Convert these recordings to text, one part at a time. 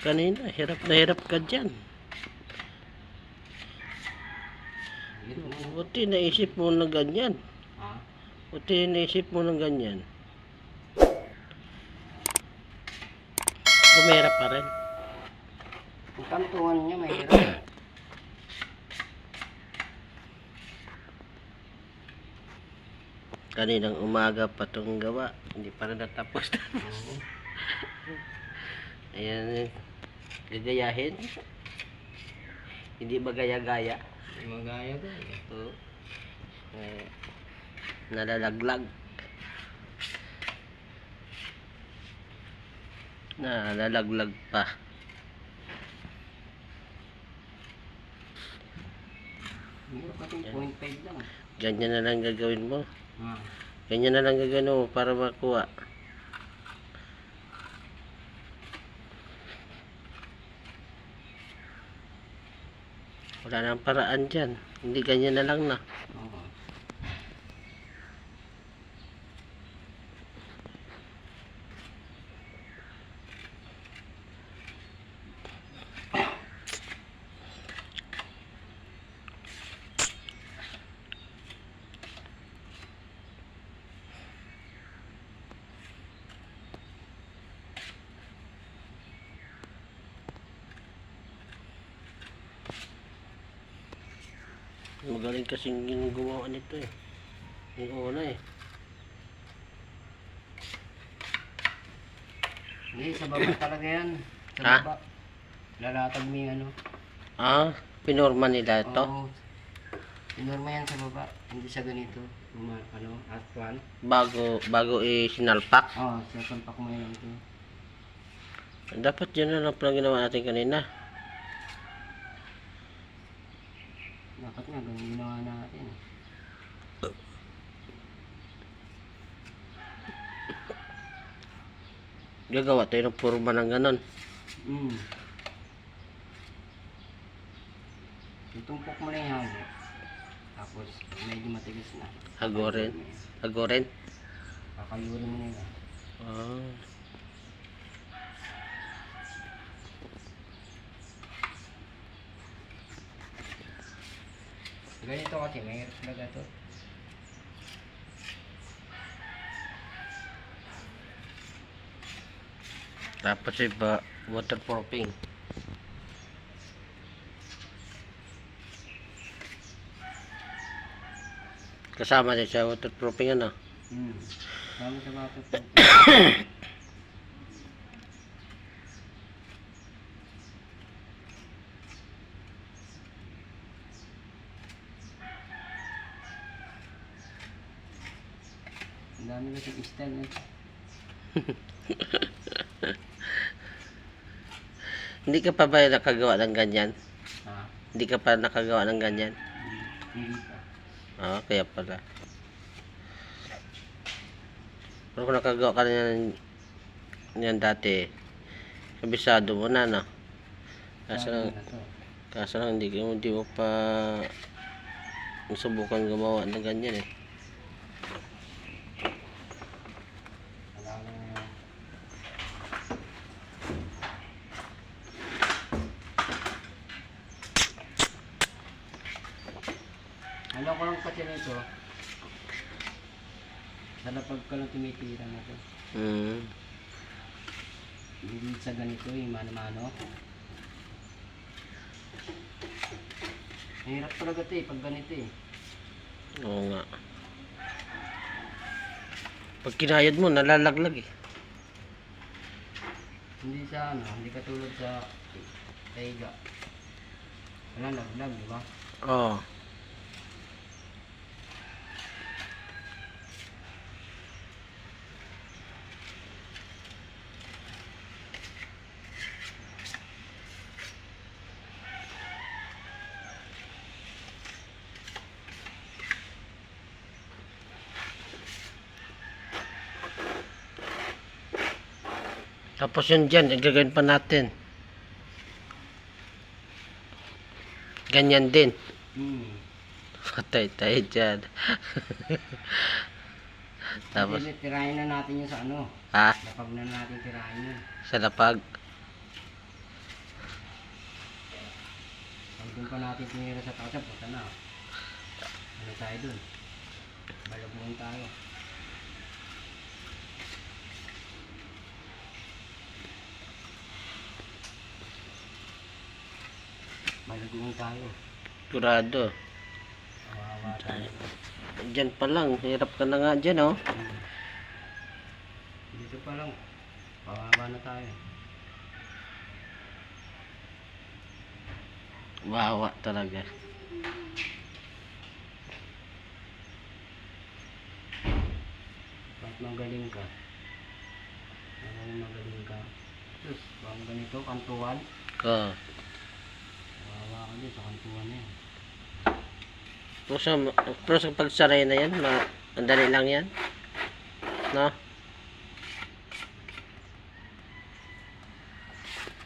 Kanina, hirap na hirap ka dyan. Buti naisip mo na ganyan. Ha? Buti naisip mo na ganyan. Lumera pa rin. Ang kantuhan niya mahirap. Kaninang umaga pa itong gawa. Hindi pa rin natapos. Ayan. Gagayahin. Hindi magaya-gaya. Magaya ba? Oo. Nalalaglag. Nalalaglag pa. Meron pa 0.5 lang. Ganyan na lang gagawin mo. Ha? Ganyan na lang gagawin mo para makuha. Wala nang paraan dyan. Hindi ganyan na lang na. Oo. Magaling kasing yung gumawa nito eh. Yung una eh. Hindi, sa baba talaga yan. Sa Ha? baba. Lalatag mo yung ano. Ah, pinorma nila ito. Oo. Pinorma yan sa baba. Hindi sa ganito. Ano, at 1. Bago sinalpak. Oo, sasampak mo yan ito. Dapat yun na lang pala ginawa natin kanina. Dapat nga, ganun ginawa natin. Gagawa tayo ng purma ng ganon. Itumpok mo na yung hangin. Tapos, medyo matigas na. Hagorin. Hagorin. Kakayurin mo na yun. Ah. Ganito kasi, mahirap talaga ito. Tapos iba waterproofing. Kasama din sa waterproofing ano. Kami sa mga ito. Ang dami na sa style na. Hindi ka pa ba nakagawa ng ganyan? Ha? Hindi ka pa nakagawa ng ganyan? Hindi pa. Ah, kaya pala. Pero kung nakagawa ka na yan dati, kabisado mo na, no? Kaso lang hindi mo pa subukan gumawa ng ganyan eh. Ano ko lang kasi nito, sa lapag ka lang tumitira na ito. Hindi sa ganito, yung mano-mano. Mahirap talaga ito eh, pag ganito eh. Oo nga. Pag kinayad mo, nalalaglag eh. Hindi sa ano, hindi katulad sa taiga. Wala laglag, di ba? Oo. Tapos yun dyan, igagawin pa natin. Ganyan din. Patay tayo dyan. Tapos, Tapos tirahin na natin yun sa ano. ha? Lapag na natin tirahin yun. Sa lapag. Doon pa natin tinira sa taas, puta na. Ano tayo dun? Balabuhan tayo. Balabuhan tayo. Sigurado. Kawawa tayo. Diyan pa lang. Hirap ka na nga dyan, oh. Dito pa lang. Kawawa na tayo. Wawa talaga. Kahit magaling ka. Magaling ka. Diyos, bang ganito, kantuan. Oo. Kawawa ka din sa kantuan na yan. Pero sa pagsaray na yan, madali lang yan. No?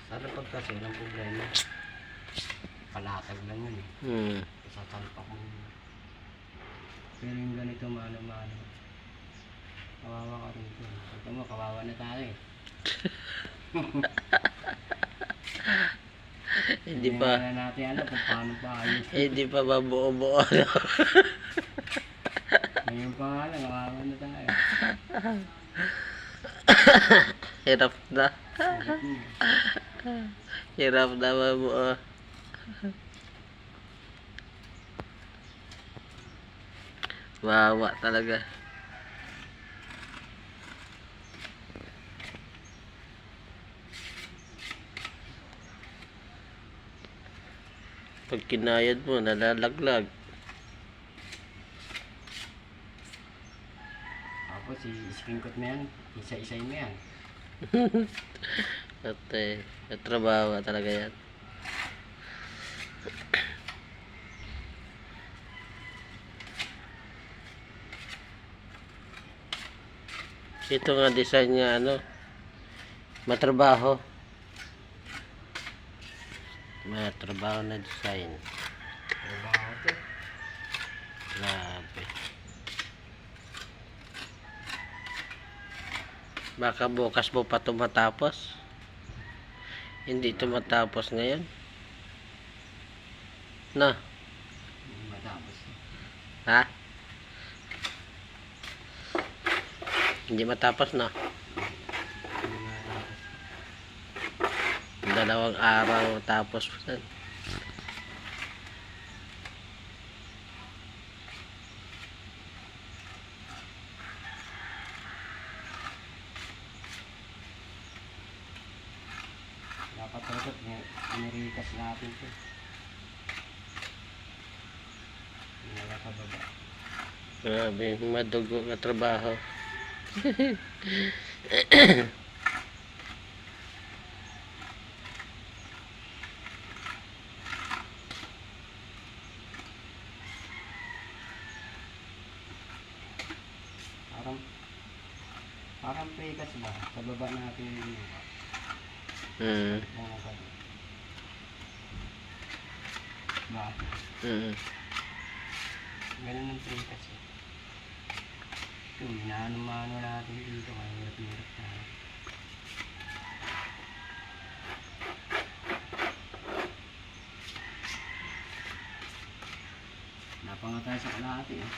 Sana pag kasi walang problema. Palatag lang yun eh. Hmm. Sa talpak mo. Pero yung ganito mano-mano. Kawawa ka rito. Sabi mo, kawawa na tayo eh. Hindi pa. Hindi na natin alam kung paano pa ayos. Hindi pa mabuo-buo. No? Ngayon pa nga lang, kawawa na tayo. Hirap na. Hirap mo. Hirap na mabuo. Wawa talaga. Pag kinayad mo, nalalaglag. Tapos i-screenshot mo yan, isa-isay mo yan. At trabaho talaga yan. Ito nga design niya ano, matrabaho. Matrabaho na design. Trabaho to. Grabe. Baka bukas mo pa ito matapos. Hindi ito matapos ngayon. Na? Matapos. Ha? Hindi matapos na. Hindi matapos. 2 araw tapos. Dapat ito, pinirikas natin ito. Wala ka baba. Grabe, madugo na trabaho. Parang prekas ba? Sa baba natin yung Hmm. mga kanya. Ba? Ganun ang prekas eh. Ito, minano-mano natin dito. Mahirap-hirap na. Napanga tayo sa kalahati eh.